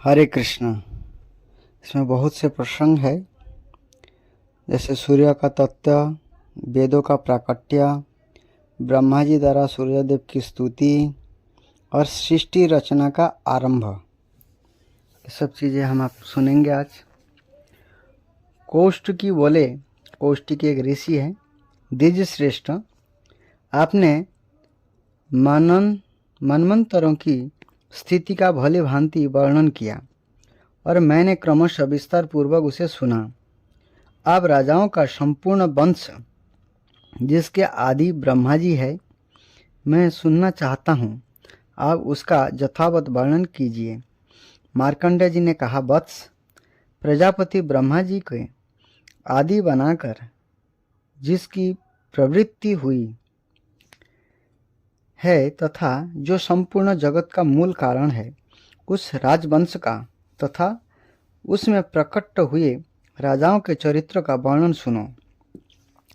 हरे कृष्ण। इसमें बहुत से प्रसंग है, जैसे सूर्य का तत्व, वेदों का प्राकट्य, ब्रह्मा जी द्वारा सूर्यदेव की स्तुति और सृष्टि रचना का आरंभ। ये सब चीज़ें हम आप सुनेंगे आज। कौष्टकी बोले, कौष्टकी एक ऋषि है, द्विज श्रेष्ठ, आपने मनमंतरों की स्थिति का भली भांति वर्णन किया और मैंने क्रमशः विस्तार पूर्वक उसे सुना। आप राजाओं का संपूर्ण वंश, जिसके आदि ब्रह्मा जी है, मैं सुनना चाहता हूँ। आप उसका यथावत वर्णन कीजिए। मार्कंडेय जी ने कहा, वत्स, प्रजापति ब्रह्मा जी के आदि बनाकर जिसकी प्रवृत्ति हुई है तथा जो संपूर्ण जगत का मूल कारण है, उस राजवंश का तथा उसमें प्रकट हुए राजाओं के चरित्र का वर्णन सुनो।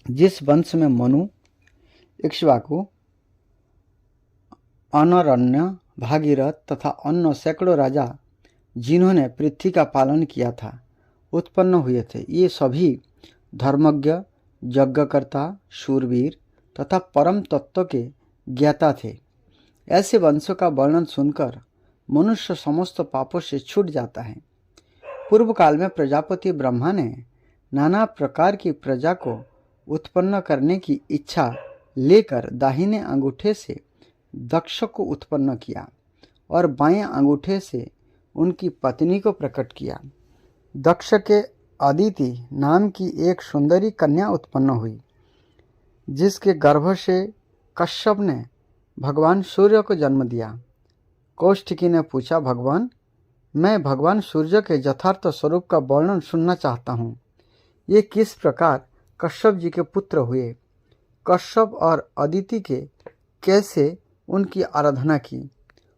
जिस वंश में मनु, इक्ष्वाकु, अनरण्य, भागीरथ तथा अन्य सैकड़ों राजा जिन्होंने पृथ्वी का पालन किया था, उत्पन्न हुए थे। ये सभी धर्मज्ञ, यज्ञकर्ता, शूरवीर तथा परम तत्व के ज्ञाता थे। ऐसे वंशों का वर्णन सुनकर मनुष्य समस्त पापों से छूट जाता है। पूर्व काल में प्रजापति ब्रह्मा ने नाना प्रकार की प्रजा को उत्पन्न करने की इच्छा लेकर दाहिने अंगूठे से दक्ष को उत्पन्न किया और बाएं अंगूठे से उनकी पत्नी को प्रकट किया। दक्ष के अदिति नाम की एक सुंदरी कन्या उत्पन्न हुई, जिसके गर्भ से कश्यप ने भगवान सूर्य को जन्म दिया। कौष्टकी ने पूछा, भगवान, मैं भगवान सूर्य के यथार्थ स्वरूप का वर्णन सुनना चाहता हूँ। ये किस प्रकार कश्यप जी के पुत्र हुए, कश्यप और अदिति के कैसे उनकी आराधना की,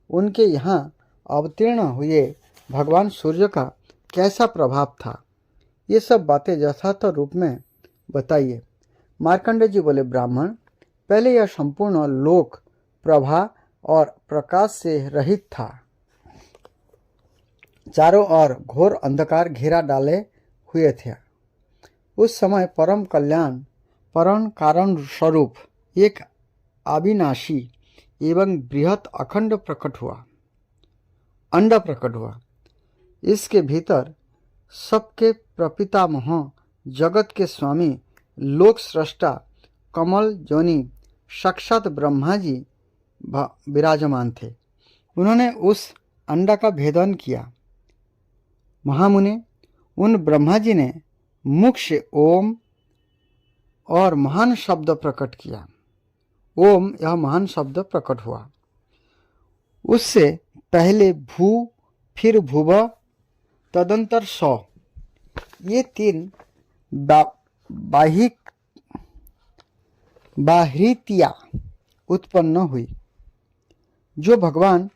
उनके यहाँ अवतीर्ण हुए भगवान सूर्य का कैसा प्रभाव था, ये सब बातें यथार्थ रूप में बताइए। मार्कंडेय जी बोले, ब्राह्मण, पहले यह संपूर्ण लोक प्रभा और प्रकाश से रहित था। चारों ओर घोर अंधकार घेरा डाले हुए थे। उस समय परम कल्याण, परम कारण स्वरूप एक अविनाशी एवं बृहत अखंड अंड प्रकट हुआ। इसके भीतर सबके प्रपितामह, जगत के स्वामी, लोक सृष्टा, कमल जोनी साक्षात ब्रह्मा जी विराजमान थे। उन्होंने उस अंडा का भेदन किया। महामुने, उन ब्रह्मा जी ने मुख से ओम और महान शब्द प्रकट किया। ओम, यह महान शब्द प्रकट हुआ। उससे पहले भू, फिर भुव, तदंतर सौ, ये तीन बाहृतियाँ उत्पन्न हुई, जो भगवान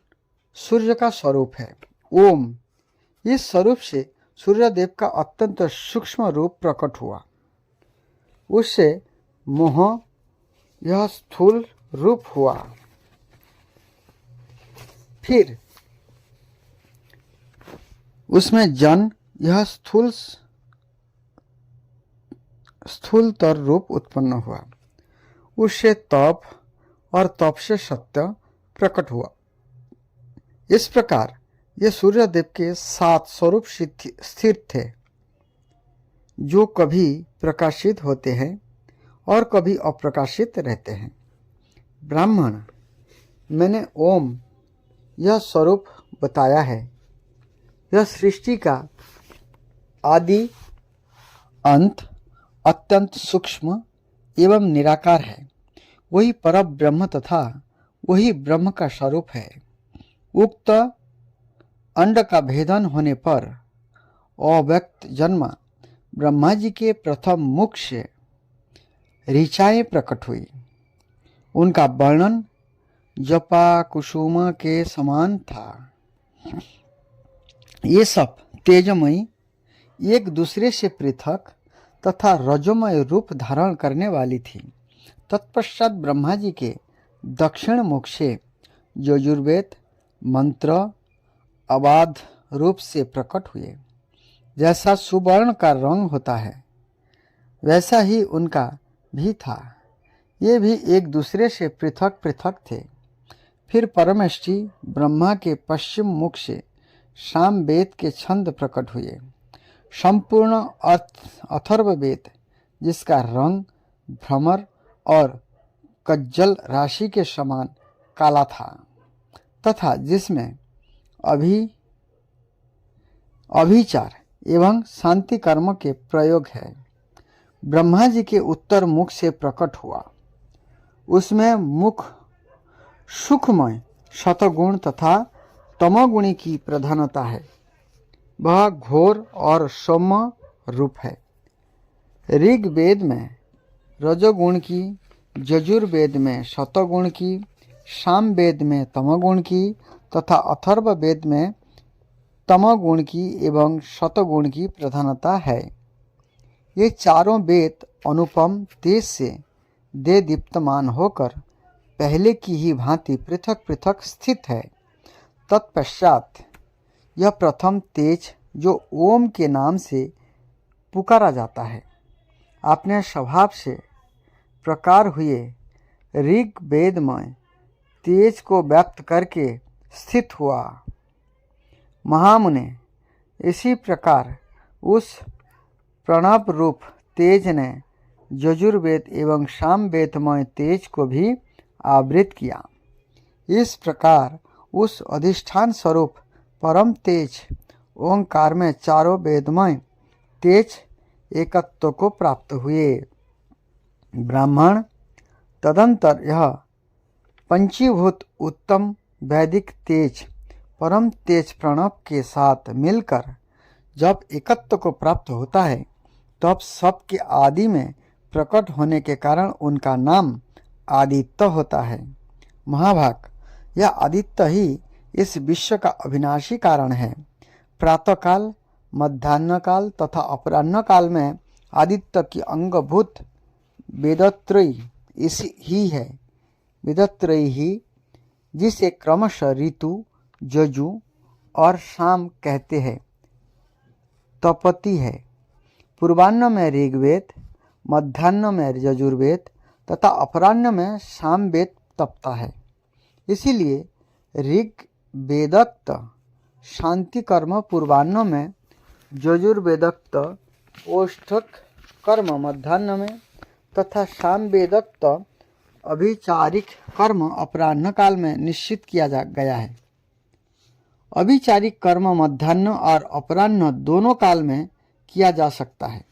सूर्य का स्वरूप है। ओम, इस स्वरूप से सूर्यदेव का अत्यंत सूक्ष्म रूप प्रकट हुआ। उससे मोह, यह स्थूल रूप हुआ। फिर उसमें जन, यह स्थूलतर रूप उत्पन्न हुआ। उससे तप और तप से सत्य प्रकट हुआ। इस प्रकार ये सूर्यदेव के 7 स्वरूप स्थिर थे, जो कभी प्रकाशित होते हैं और कभी अप्रकाशित रहते हैं। ब्राह्मण, मैंने ओम यह स्वरूप बताया है। यह सृष्टि का आदि अंत, अत्यंत सूक्ष्म एवं निराकार है। वही पर ब्रह्म तथा वही ब्रह्म का स्वरूप है। उक्त अंड का भेदन होने पर अव्यक्त जन्म ब्रह्मा जी के प्रथम मुख से ऋचाएं प्रकट हुई। उनका वर्णन जपा कुसुम के समान था। ये सब तेजमयी, एक दूसरे से पृथक तथा रजोमय रूप धारण करने वाली थी। तत्पश्चात ब्रह्मा जी के दक्षिण मुख से यजुर्वेद मंत्र, अबाध रूप से प्रकट हुए। जैसा सुवर्ण का रंग होता है वैसा ही उनका भी था। ये भी एक दूसरे से पृथक पृथक थे। फिर परमेष्टि ब्रह्मा के पश्चिम मुख से सामवेद के छंद प्रकट हुए। संपूर्ण अथर्ववेद, जिसका रंग भ्रमर और कज्जल राशि के समान काला था तथा जिसमें अभिचार एवं शांति कर्म के प्रयोग है, ब्रह्मा जी के उत्तर मुख से प्रकट हुआ। उसमें मुख सुखमय शतगुण तथा तमोगुणी की प्रधानता है। वह घोर और सौम्य रूप है। ऋग्वेद में रजोगुण की, यजुर्वेद में शतगुण की, सामवेद में तमोगुण की तथा अथर्ववेद में तमोगुण की एवं शतगुण की प्रधानता है। ये चारों वेद अनुपम तेज से दे दीप्तमान होकर पहले की ही भांति पृथक पृथक स्थित है। तत्पश्चात यह प्रथम तेज जो ओम के नाम से पुकारा जाता है, अपने स्वभाव से प्रकार हुए ऋग्वेदमय तेज को व्यक्त करके स्थित हुआ। महामुने, इसी प्रकार उस प्रणव रूप तेज ने यजुर्वेद एवं सामवेदमय तेज को भी आवृत किया। इस प्रकार उस अधिष्ठान स्वरूप परम तेज ओंकार में चारों वेदमय तेज एकत्व को प्राप्त हुए। ब्राह्मण तदंतर यह पंचीभूत उत्तम वैदिक तेज परम तेज प्रणव के साथ मिलकर जब एकत्व को प्राप्त होता है, तब सबके आदि में प्रकट होने के कारण उनका नाम आदित्य होता है। महाभाग, यह आदित्य ही इस विश्व का अविनाशी कारण है। प्रातःकाल, मध्याह्न काल तथा अपराह्न काल में आदित्य की अंगभूत वेदत्रयी इसी ही है। वेदत्रयी ही, जिसे क्रमशः ऋतु, यजु और शाम कहते हैं, तपति है। पूर्वाह्न में ऋग्वेद, मध्याह्न में यजुर्वेद तथा अपराह्न में सामवेद तपता है। इसीलिए ऋग्वेदोक्त शांति कर्म पूर्वाह्न में, यजुर्वेदोक्त ओष्ठक कर्म मध्याह्न में तथा सामवेदोक्त अभिचारिक कर्म अपराह्न काल में निश्चित किया गया है। अभिचारिक कर्म मध्याह्न और अपराह्न दोनों काल में किया जा सकता है,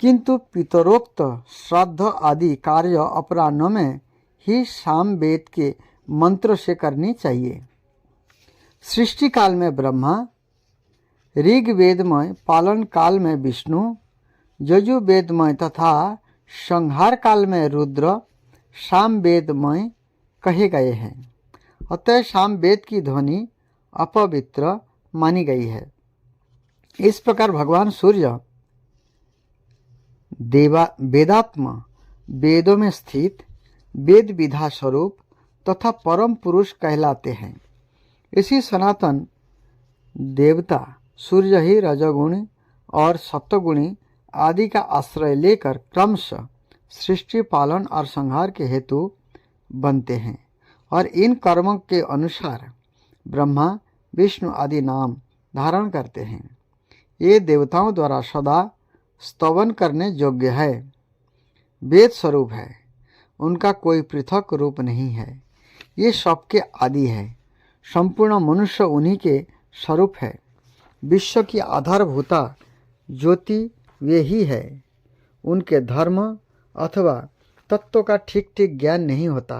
किंतु पितरोक्त श्राद्ध आदि कार्य अपराह्न में ही सामवेद के मंत्र से करनी चाहिए। सृष्टि काल में ब्रह्मा, ऋग्वेदमय पालन काल में विष्णु, यजुर्वेदमय तथा संहार काल में रुद्र सामवेदमय कहे गए हैं। अतः सामवेद की ध्वनि अपवित्र मानी गई है। इस प्रकार भगवान सूर्य वेदात्मा, वेदों में स्थित वेद विधा स्वरूप तथा परम पुरुष कहलाते हैं। इसी सनातन देवता सूर्य ही रजोगुणी और सत्वगुणी आदि का आश्रय लेकर क्रमशः सृष्टि पालन और संहार के हेतु बनते हैं और इन कर्मों के अनुसार ब्रह्मा, विष्णु आदि नाम धारण करते हैं। ये देवताओं द्वारा सदा स्तवन करने योग्य है। वेद स्वरूप है, उनका कोई पृथक रूप नहीं है। ये सबके आदि है। संपूर्ण मनुष्य उन्हीं के स्वरूप है। विश्व की आधारभूता ज्योति वे ही है। उनके धर्म अथवा तत्व का ठीक ठीक ज्ञान नहीं होता।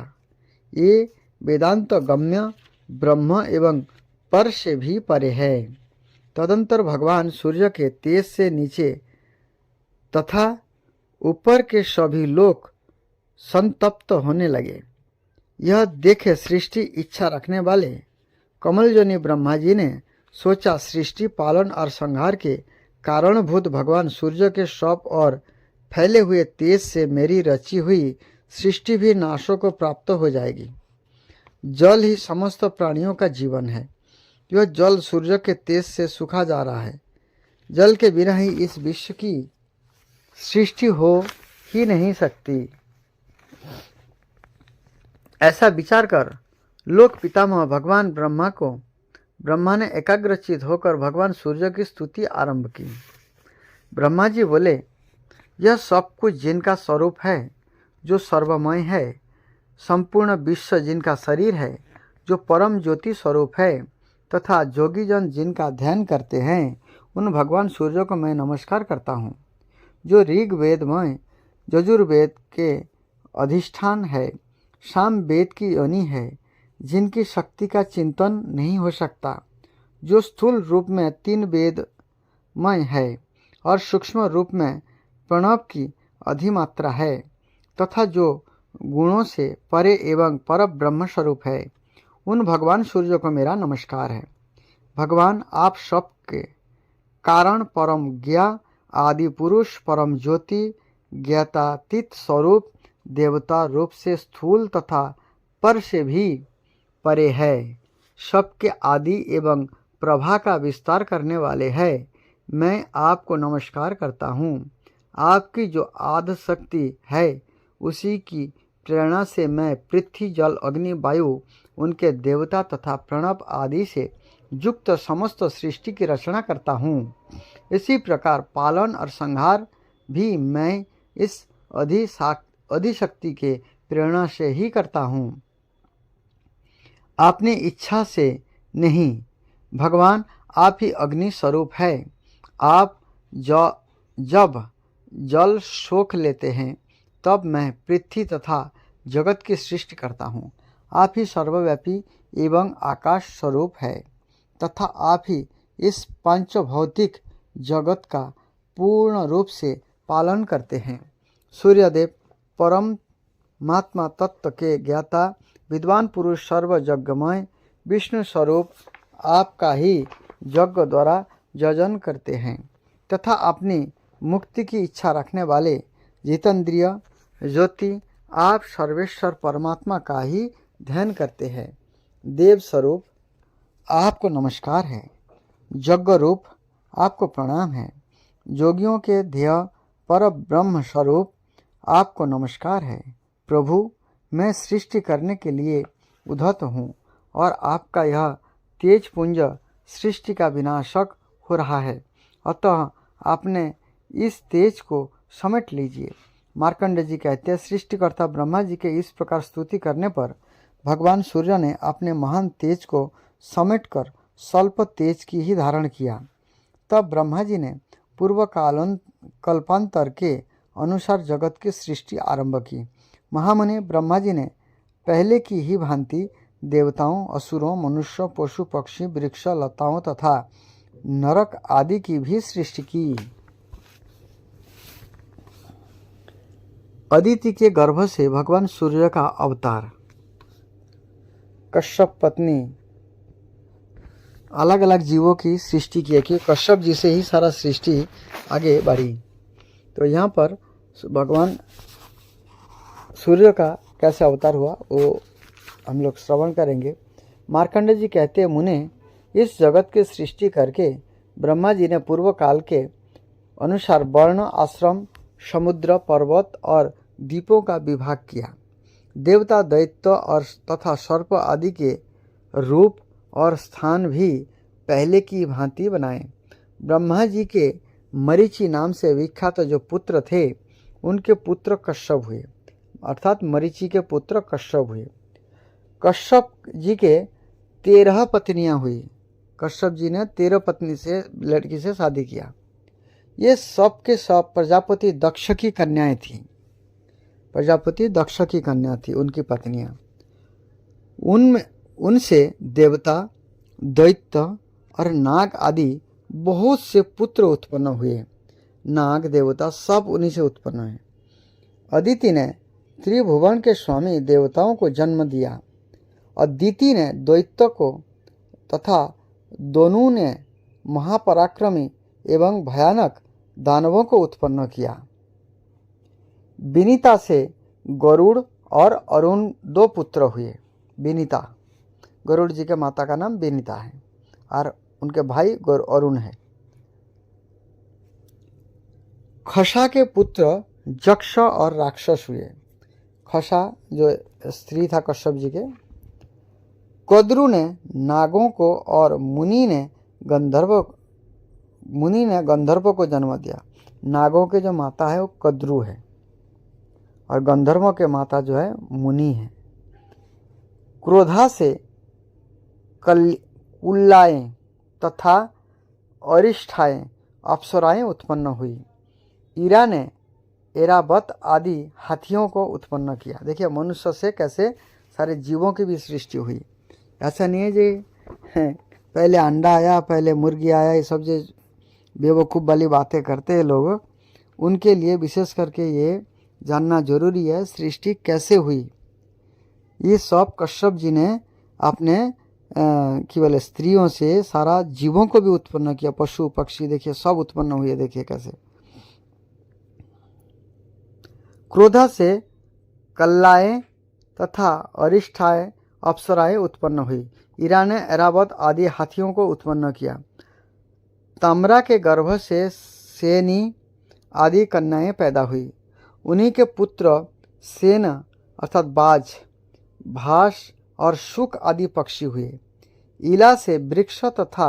ये वेदांत गम्य ब्रह्म एवं पर से भी परे है। तदंतर भगवान सूर्य के तेज से नीचे तथा ऊपर के सभी लोग संतप्त होने लगे। यह देखे सृष्टि इच्छा रखने वाले कमलजनी ब्रह्मा जी ने सोचा, सृष्टि पालन और संहार के कारणभूत भगवान सूर्य के सब और फैले हुए तेज से मेरी रची हुई सृष्टि भी नाशों को प्राप्त हो जाएगी। जल ही समस्त प्राणियों का जीवन है, यह जल सूर्य के तेज से सूखा जा रहा है। जल के बिना ही इस विश्व की सृष्टि हो ही नहीं सकती। ऐसा विचार कर लोक पितामह भगवान ब्रह्मा ने एकाग्रचित होकर भगवान सूर्य की स्तुति आरंभ की। ब्रह्मा जी बोले, यह सब कुछ जिनका स्वरूप है, जो सर्वमय है, संपूर्ण विश्व जिनका शरीर है, जो परम ज्योति स्वरूप है, तथा जोगी जन जिनका ध्यान करते हैं, उन भगवान सूर्य को मैं नमस्कार करता हूँ। जो ऋग्वेदमय यजुर्वेद के अधिष्ठान है, साम वेद की योनि है, जिनकी शक्ति का चिंतन नहीं हो सकता, जो स्थूल रूप में 3 वेदमय है और सूक्ष्म रूप में प्रणव की अधिमात्रा है, तथा जो गुणों से परे एवं पर ब्रह्म स्वरूप है, उन भगवान सूर्य को मेरा नमस्कार है। भगवान, आप सबके कारण परम ज्ञा, आदि पुरुष, परम ज्योति, ज्ञातातीत स्वरूप, देवता रूप से स्थूल तथा पर से भी परे है, सबके आदि एवं प्रभा का विस्तार करने वाले हैं। मैं आपको नमस्कार करता हूँ। आपकी जो आदि शक्ति है, उसी की प्रेरणा से मैं पृथ्वी, जल, अग्नि, वायु, उनके देवता तथा प्रणव आदि से युक्त समस्त सृष्टि की रचना करता हूँ। इसी प्रकार पालन और संहार भी मैं इस अधिशक्ति के प्रेरणा से ही करता हूँ, अपनी इच्छा से नहीं। भगवान, आप ही अग्नि स्वरूप है। आप जब जल सोख लेते हैं, तब मैं पृथ्वी तथा जगत की सृष्टि करता हूँ। आप ही सर्वव्यापी एवं आकाश स्वरूप है, तथा आप ही इस पंचभौतिक जगत का पूर्ण रूप से पालन करते हैं। सूर्यदेव परमात्मा तत्व के ज्ञाता, विद्वान पुरुष, सर्वयज्ञमय विष्णु स्वरूप आपका ही यज्ञ द्वारा यजन करते हैं, तथा अपनी मुक्ति की इच्छा रखने वाले जितेंद्रिय ज्योति आप सर्वेश्वर परमात्मा का ही ध्यान करते हैं। देव स्वरूप आपको नमस्कार है। यज्ञ रूप आपको प्रणाम है। जोगियों के ध्येय पर ब्रह्म स्वरूप आपको नमस्कार है। प्रभु, मैं सृष्टि करने के लिए उद्धत हूँ और आपका यह तेज पुंज सृष्टि का विनाशक हो रहा है, अतः आपने इस तेज को समेट लीजिए। मार्कंडेय जी कहते हैं, सृष्टिकर्ता ब्रह्मा जी के इस प्रकार स्तुति करने पर भगवान सूर्य ने अपने महान तेज को समेटकर स्वल्प तेज की ही धारण किया। तब ब्रह्मा जी ने पूर्व कल्पांतर के अनुसार जगत की सृष्टि आरंभ की। महामुनि ब्रह्मा जी ने पहले की ही भांति देवताओं, असुरों, मनुष्यों, पशु पक्षी, वृक्ष, लताओं तथा नरक आदि की भी सृष्टि की। अदिति के गर्भ से भगवान सूर्य का अवतार। कश्यप पत्नी अलग अलग जीवों की सृष्टि की, कि कश्यप जी से ही सारा सृष्टि आगे बढ़ी। तो यहाँ पर भगवान सूर्य का कैसे अवतार हुआ वो हम लोग श्रवण करेंगे। मार्कंडेय जी कहते हैं, मुने, इस जगत की सृष्टि करके ब्रह्मा जी ने पूर्व काल के अनुसार वर्ण, आश्रम, समुद्र, पर्वत और द्वीपों का विभाग किया। देवता, दैत्य और तथा सर्प आदि के रूप और स्थान भी पहले की भांति बनाए। ब्रह्मा जी के मरीचि नाम से विख्यात जो पुत्र थे, उनके पुत्र कश्यप हुए, अर्थात मरीचि के पुत्र कश्यप हुए। कश्यप जी के 13 पत्नियां हुई। कश्यप जी ने 13 पत्नी से लड़की से शादी किया। ये सब के सब प्रजापति दक्ष की कन्याएं थीं। प्रजापति दक्ष की कन्या थी उनकी पत्नियां। उनसे देवता, दैत्य और नाग आदि बहुत से पुत्र उत्पन्न हुए। नाग, देवता सब उन्हीं से उत्पन्न हुए। अदिति ने त्रिभुवन के स्वामी देवताओं को जन्म दिया। अदिति ने दैत्य को तथा दोनों ने महापराक्रमी एवं भयानक दानवों को उत्पन्न किया। विनीता से गरुड़ और अरुण 2 पुत्र हुए। विनीता, गरुड़ जी के माता का नाम विनीता है। और उनके भाई अरुण है। खशा के पुत्र जक्ष और राक्षस हुए। खशा जो स्त्री था कश्यप जी के। कद्रु ने नागों को और मुनि ने गंधर्व को जन्म दिया। नागों के जो माता है वो कद्रु है और गंधर्वों के माता जो है मुनि है। क्रोधा से कुल्लाएं तथा अरिष्ठाएं अप्सराएं उत्पन्न हुई। ईरा ने एरावत आदि हाथियों को उत्पन्न किया। देखिए मनुष्य से कैसे सारे जीवों की भी सृष्टि हुई। ऐसा नहीं है जी पहले अंडा आया, पहले मुर्गी आया, ये सब जो बेवकूफ़ वाली बातें करते हैं लोग, उनके लिए विशेष करके ये जानना जरूरी है सृष्टि कैसे हुई। ये सब कश्यप जी ने अपने केवल स्त्रियों से सारा जीवों को भी उत्पन्न किया। पशु पक्षी देखिए सब उत्पन्न हुए। देखिए कैसे क्रोधा से कल्लाएं तथा अरिष्ठाएं अप्सराएं उत्पन्न हुई। ईरा ने ऐरावत आदि हाथियों को उत्पन्न किया। ताम्रा के गर्भ से सेनी आदि कन्याएं पैदा हुई। उन्हीं के पुत्र सेन अर्थात बाज, भास और शुक आदि पक्षी हुए। ईला से वृक्ष तथा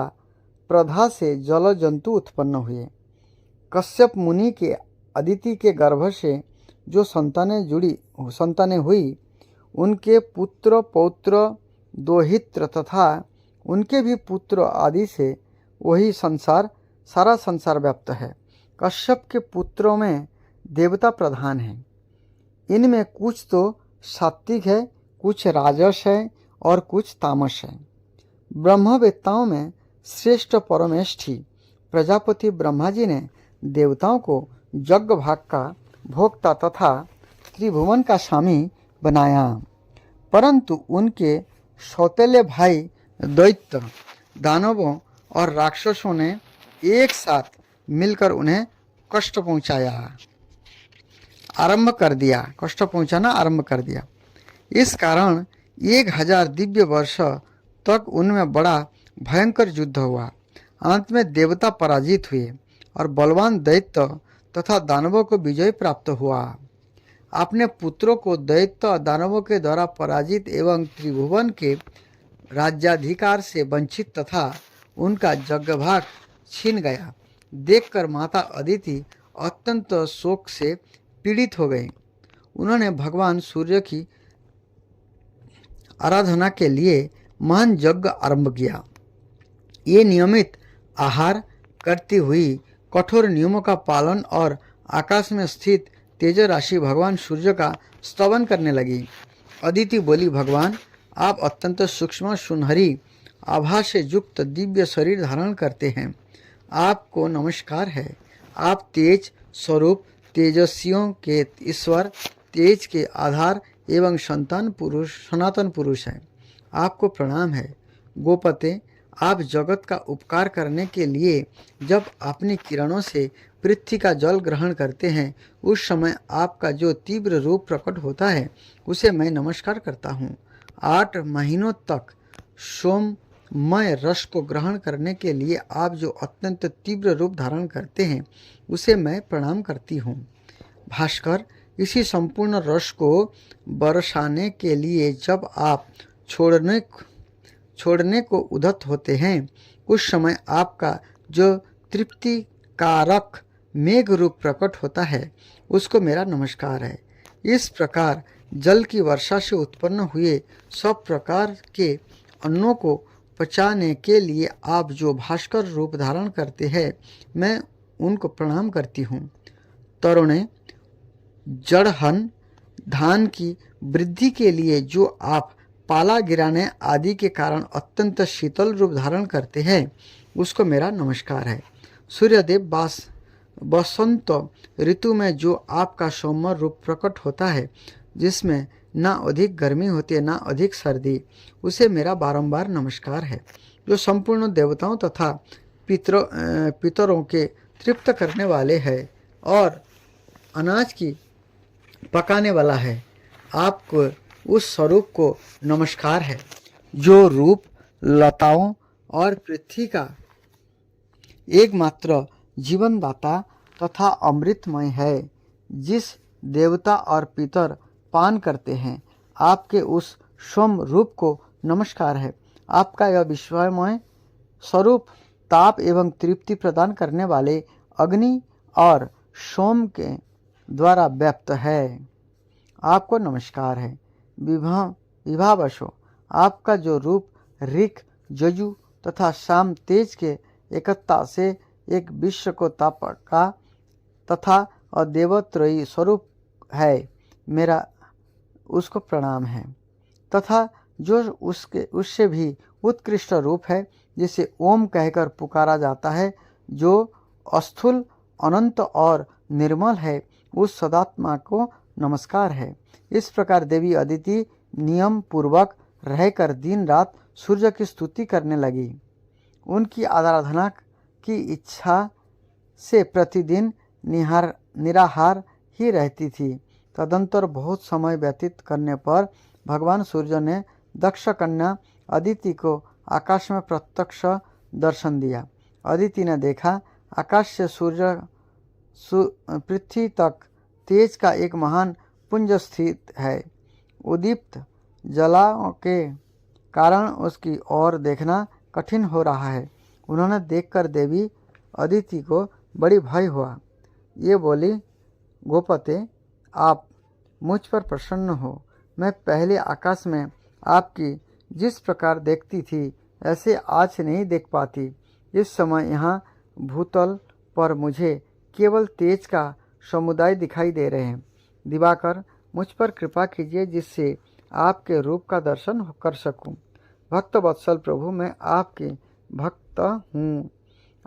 प्रधा से जल जंतु उत्पन्न हुए। कश्यप मुनि के अदिति के गर्भ से जो संतानें हुई, उनके पुत्र पौत्र दोहित्र तथा उनके भी पुत्र आदि से वही सारा संसार व्याप्त है। कश्यप के पुत्रों में देवता प्रधान हैं। इनमें कुछ तो सात्विक है, कुछ राजस है और कुछ तामस है। ब्रह्मवेत्ताओं में श्रेष्ठ परमेष्ठी प्रजापति ब्रह्मा जी ने देवताओं को यज्ञ भाग का भोक्ता तथा त्रिभुवन का स्वामी बनाया, परंतु उनके सौतेले भाई दैत्य दानवों और राक्षसों ने एक साथ मिलकर उन्हें कष्ट पहुंचाना आरंभ कर दिया। इस कारण 1000 दिव्य वर्ष तक उनमें बड़ा भयंकर युद्ध हुआ। अंत में देवता पराजित हुए और बलवान दैत्य तथा दानवों को विजय प्राप्त हुआ। अपने पुत्रों को दैत्य दानवों के द्वारा पराजित एवं त्रिभुवन के राज्याधिकार से वंचित तथा उनका यज्ञभाग छीन गया देखकर माता अदिति अत्यंत शोक से पीड़ित हो गई। उन्होंने भगवान सूर्य की आराधना के लिए महान यज्ञ आरंभ किया। ये नियमित आहार करती हुई कठोर नियमों का पालन और आकाश में स्थित तेज राशि भगवान सूर्य का स्तवन करने लगी। अदिति बोली, भगवान आप अत्यंत सूक्ष्म सुनहरी आभा से युक्त दिव्य शरीर धारण करते हैं, आपको नमस्कार है। आप तेज स्वरूप, तेजस्वियों के ईश्वर, तेज के आधार एवं सनातन पुरुष हैं। आपको प्रणाम है। गोपते, आप जगत का उपकार करने के लिए जब अपनी किरणों से पृथ्वी का जल ग्रहण करते हैं, उस समय आपका जो तीव्र रूप प्रकट होता है उसे मैं नमस्कार करता हूँ। 8 महीनों तक सोममय रस को ग्रहण करने के लिए आप जो अत्यंत तीव्र रूप धारण करते हैं उसे मैं प्रणाम करती हूँ। भास्कर, इसी संपूर्ण रस को बरसाने के लिए जब आप छोड़ने को उद्यत होते हैं, उस समय आपका जो तृप्ति कारक मेघ रूप प्रकट होता है उसको मेरा नमस्कार है। इस प्रकार जल की वर्षा से उत्पन्न हुए सब प्रकार के अन्नों को पचाने के लिए आप जो भास्कर रूप धारण करते हैं, मैं उनको प्रणाम करती हूँ। तरुणे, जड़हन धान की वृद्धि के लिए जो आप पाला गिराने आदि के कारण अत्यंत शीतल रूप धारण करते हैं, उसको मेरा नमस्कार है। सूर्यदेव, बसंत ऋतु में जो आपका सौम्य रूप प्रकट होता है, जिसमें ना अधिक गर्मी होती है ना अधिक सर्दी, उसे मेरा बारंबार नमस्कार है। जो संपूर्ण देवताओं तथा पितरों के तृप्त करने वाले हैं और अनाज की पकाने वाला है, आपको उस स्वरूप को नमस्कार है। जो रूप लताओं और पृथ्वी का एकमात्र जीवनदाता तथा अमृतमय है, जिस देवता और पितर पान करते हैं। आपके उस सोम रूप को नमस्कार है। आपका यह विश्वमय स्वरूप ताप एवं तृप्ति प्रदान करने वाले अग्नि और सोम के द्वारा व्याप्त है। आपको नमस्कार है। विभावशो, आपका जो रूप ऋक, यजु तथा साम तेज के एकता से एक विश्व को तापका तथा अदेवत्रयी स्वरूप है, मेरा उसको प्रणाम है। तथा जो उससे भी उत्कृष्ट रूप है, जिसे ओम कहकर पुकारा जाता है, जो अस्थूल, अनंत और निर्मल है, उस सदात्मा को नमस्कार है। इस प्रकार देवी अदिति नियम पूर्वक रहकर दिन रात सूर्य की स्तुति करने लगी। उनकी आराधना की इच्छा से प्रतिदिन निराहार ही रहती थी। तदंतर बहुत समय व्यतीत करने पर भगवान सूर्य ने दक्ष कन्या अदिति को आकाश में प्रत्यक्ष दर्शन दिया। अदिति ने देखा, आकाश से पृथ्वी तक तेज का एक महान पुंज स्थित है। उद्दीप्त जलाओं के कारण उसकी ओर देखना कठिन हो रहा है। उन्होंने देखकर देवी अदिति को बड़ी भय हुआ। ये बोली, गोपते, आप मुझ पर प्रसन्न हो। मैं पहले आकाश में आपकी जिस प्रकार देखती थी, ऐसे आज नहीं देख पाती। इस समय यहाँ भूतल पर मुझे केवल तेज का समुदाय दिखाई दे रहे हैं। दिवाकर, मुझ पर कृपा कीजिए, जिससे आपके रूप का दर्शन कर सकूं। भक्त वत्सल प्रभु, मैं आपके भक्त हूँ।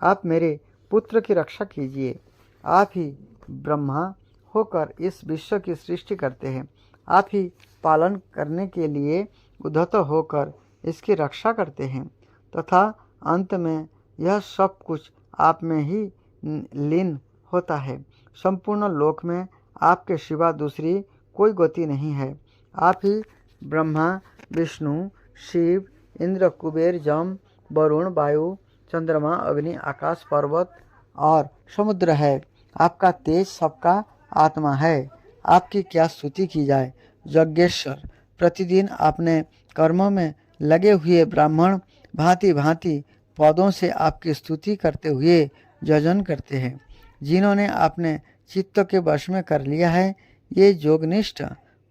आप मेरे पुत्र की रक्षा कीजिए। आप ही ब्रह्मा होकर इस विश्व की सृष्टि करते हैं। आप ही पालन करने के लिए उद्धत होकर इसकी रक्षा करते हैं तथा अंत में यह सब कुछ आप में ही लीन होता है। संपूर्ण लोक में आपके सिवा दूसरी कोई गति नहीं है। आप ही ब्रह्मा, विष्णु, शिव, इंद्र, कुबेर, जम, वरुण, वायु, चंद्रमा, अग्नि, आकाश, पर्वत और समुद्र है। आपका तेज सबका आत्मा है। आपकी क्या स्तुति की जाए। यज्ञेश्वर, प्रतिदिन अपने कर्मों में लगे हुए ब्राह्मण भांति भांति पदों से आपकी स्तुति करते हुए यजन करते हैं। जिन्होंने अपने चित्त के वश में कर लिया है, ये योगनिष्ठ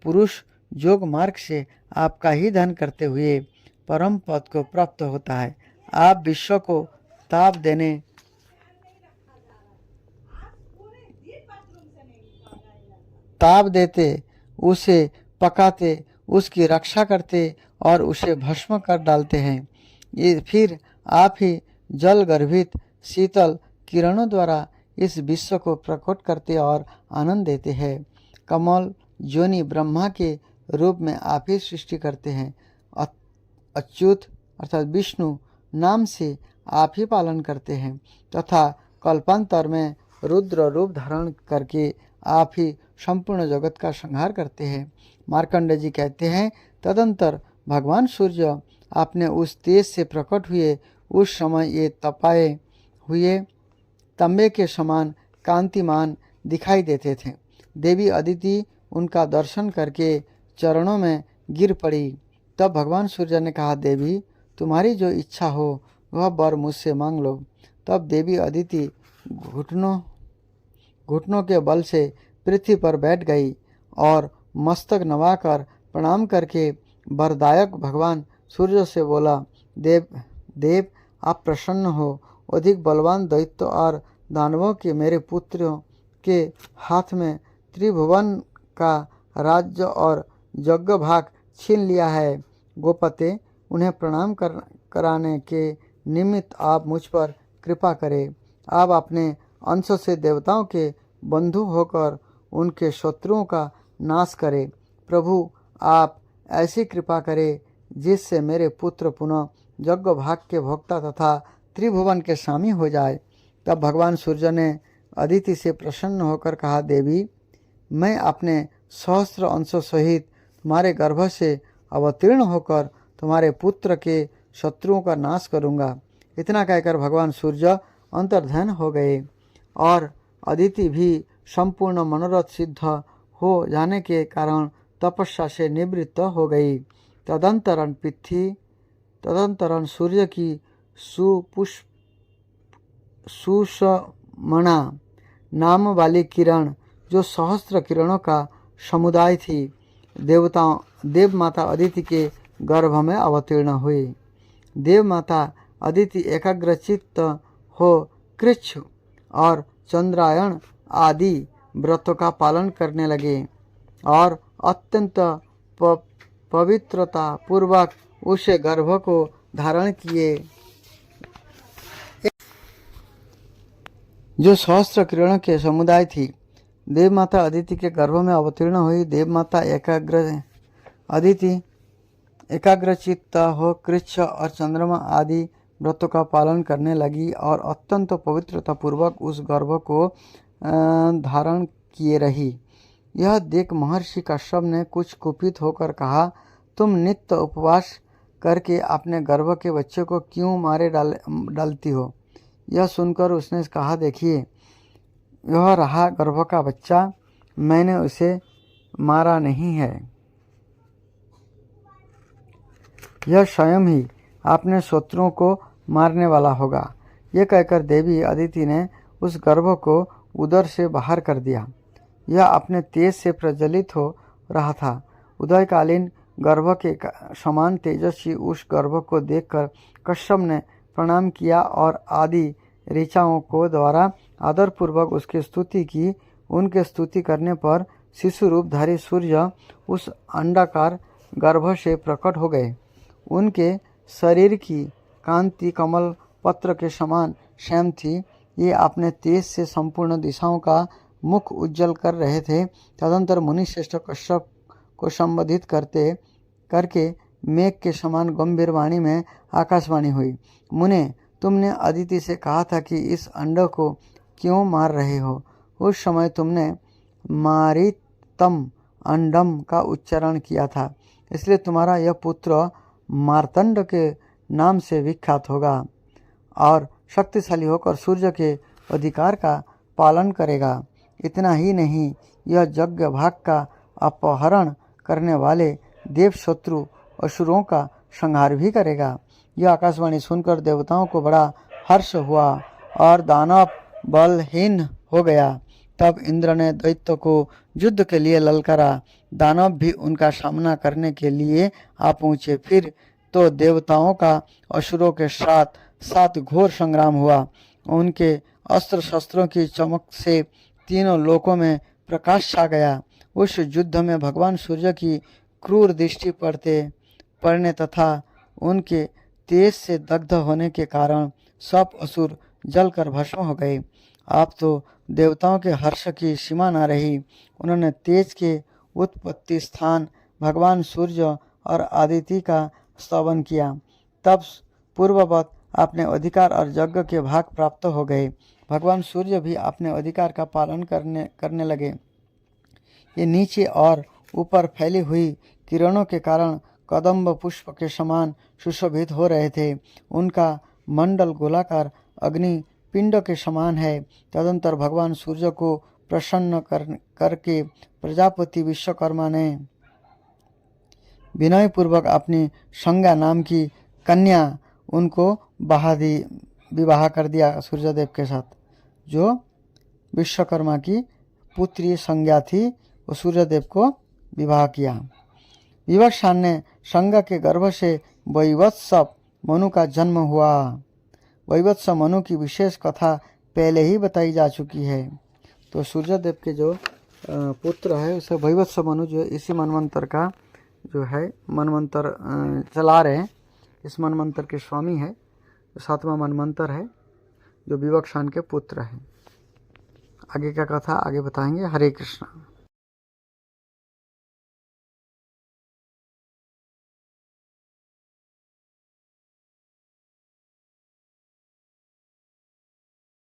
पुरुष योग मार्ग से आपका ही ध्यान करते हुए परम पद को प्राप्त होता है। आप विश्व को ताप देते, उसे पकाते, उसकी रक्षा करते और उसे भस्म कर डालते हैं। ये फिर आप ही जल गर्भित शीतल किरणों द्वारा इस विश्व को प्रकट करते और आनंद देते हैं। कमल जोनि ब्रह्मा के रूप में आप ही सृष्टि करते हैं। अच्युत अर्थात विष्णु नाम से आप ही पालन करते हैं तथा कल्पांतर में रुद्र रूप धारण करके आप ही संपूर्ण जगत का संहार करते हैं। मार्कंडेय जी कहते हैं, तदंतर भगवान सूर्य आपने उस तेज से प्रकट हुए। उस समय ये तपाए हुए तंबे के समान कांतिमान दिखाई देते थे। देवी अदिति उनका दर्शन करके चरणों में गिर पड़ी। तब भगवान सूर्य ने कहा, देवी, तुम्हारी जो इच्छा हो वह वर मुझसे मांग लो। तब देवी अदिति घुटनों के बल से पृथ्वी पर बैठ गई और मस्तक नवाकर प्रणाम करके वरदायक भगवान सूर्य से बोला, देव, आप प्रसन्न हो। अधिक बलवान दैत्य और दानवों के मेरे पुत्रों के हाथ में त्रिभुवन का राज्य और यज्ञ भाग छीन लिया है। गोपते, उन्हें प्रणाम कराने के निमित्त आप मुझ पर कृपा करें। आप अपने अंश से देवताओं के बंधु होकर उनके शत्रुओं का नाश करें। प्रभु, आप ऐसी कृपा करें जिससे मेरे पुत्र पुनः यज्ञ भाग के भोक्ता तथा त्रिभुवन के स्वामी हो जाए। तब भगवान सूर्य ने अदिति से प्रसन्न होकर कहा, देवी, मैं अपने सहस्त्र अंशों सहित तुम्हारे गर्भ से अवतीर्ण होकर तुम्हारे पुत्र के शत्रुओं का नाश करूँगा। इतना कहकर भगवान सूर्य अंतर्ध्यान हो गए और अदिति भी संपूर्ण मनोरथ सिद्ध हो जाने के कारण तपस्या से निवृत्त हो गई। तदंतरण सूर्य की सुषमणा नाम वाली किरण, जो सहस्त्र किरणों का समुदाय थी, देव माता अदिति के गर्भ में अवतीर्ण हुई। देव माता अदिति एकाग्रचित्त हो कृच्छ और चंद्रायण आदि व्रतों का पालन करने लगे और अत्यंत पवित्रता पूर्वक उस गर्भ को धारण किए। जो सहस्त्र किरणों के समुदाय थी, देव माता अदिति के गर्भ में अवतीर्ण हुई। देव माता अदिति एकाग्रचित्त हो कृच्छ और चंद्रमा आदि व्रतों का पालन करने लगी और अत्यंत पवित्रता पूर्वक उस गर्भ को धारण किए रही। यह देख महर्षि कश्यप ने कुछ कुपित होकर कहा, तुम नित्य उपवास करके अपने गर्भ के बच्चे को क्यों मारे डालती हो? यह सुनकर उसने कहा, देखिए, यह रहा गर्भ का बच्चा, मैंने उसे मारा नहीं है, यह स्वयं ही अपने शत्रुओं को मारने वाला होगा। यह कहकर देवी अदिति ने उस गर्भ को उदर से बाहर कर दिया। यह अपने तेज से प्रज्वलित हो रहा था। उदयकालीन गर्भ के समान तेजस्वी उस गर्भ को देखकर कश्यप ने प्रणाम किया और आदि ऋचाओं को द्वारा आदरपूर्वक उसकी स्तुति की। उनके स्तुति करने पर शिशु रूपधारी सूर्य उस अंडाकार गर्भ से प्रकट हो गए। उनके शरीर की कांति कमल पत्र के समान श्याम थी। ये अपने तेज से संपूर्ण दिशाओं का मुख उज्जवल कर रहे थे। तदंतर मुनिश्रेष्ठ कश्यप को संबोधित करके मेघ के समान गंभीर वाणी में आकाशवाणी हुई, मुने, तुमने अदिति से कहा था कि इस अंड को क्यों मार रहे हो? उस समय तुमने मारितम अंडम का उच्चारण किया था, इसलिए तुम्हारा यह पुत्र मार्तंड के नाम से विख्यात होगा और शक्तिशाली होकर सूर्य के अधिकार का पालन करेगा। इतना ही नहीं, यह यज्ञ भाग का अपहरण करने वाले देव शत्रु असुरों का संहार भी करेगा। यह आकाशवाणी सुनकर देवताओं को बड़ा हर्ष हुआ और दानव बलहीन हो गया। तब इंद्र ने दैत्य को युद्ध के लिए ललकारा। दानव भी उनका सामना करने के लिए आ पहुँचे। फिर तो देवताओं का असुरों के साथ घोर संग्राम हुआ। उनके अस्त्र शस्त्रों की चमक से तीनों लोकों में प्रकाश छा गया। उस युद्ध में भगवान सूर्य की क्रूर दृष्टि पड़ने तथा उनके तेज से दग्ध होने के कारण सब असुर जलकर भस्म हो गए। अब तो देवताओं के हर्ष की सीमा न रही। उन्होंने तेज के उत्पत्ति स्थान भगवान सूर्य और आदिति का स्तवन किया। तब पूर्ववत अपने अधिकार और यज्ञ के भाग प्राप्त हो गए। भगवान सूर्य भी अपने अधिकार का पालन करने लगे। ये नीचे और ऊपर फैली हुई किरणों के कारण कदम्ब पुष्प के समान सुशोभित हो रहे थे। उनका मंडल गोलाकार अग्नि पिंड के समान है। तदंतर भगवान सूर्य को प्रसन्न करके प्रजापति विश्वकर्मा ने विनय पूर्वक अपनी संज्ञा नाम की कन्या उनको विवाह कर दिया सूर्यदेव के साथ। जो विश्वकर्मा की पुत्री संज्ञा थी, वो सूर्यदेव को विवाह किया। विवस्वान ने संज्ञा के गर्भ से वैवत्स मनु का जन्म हुआ। वैवत्स मनु की विशेष कथा पहले ही बताई जा चुकी है। तो सूर्यदेव के जो पुत्र है उसे वैवत्स मनु जो इसी मनवंतर का जो है मनवंतर चला रहे हैं। इस मनवंतर के स्वामी है, 7वां मनवंतर है, जो विवस्वान के पुत्र हैं। आगे का कथा आगे बताएंगे। हरे कृष्णा।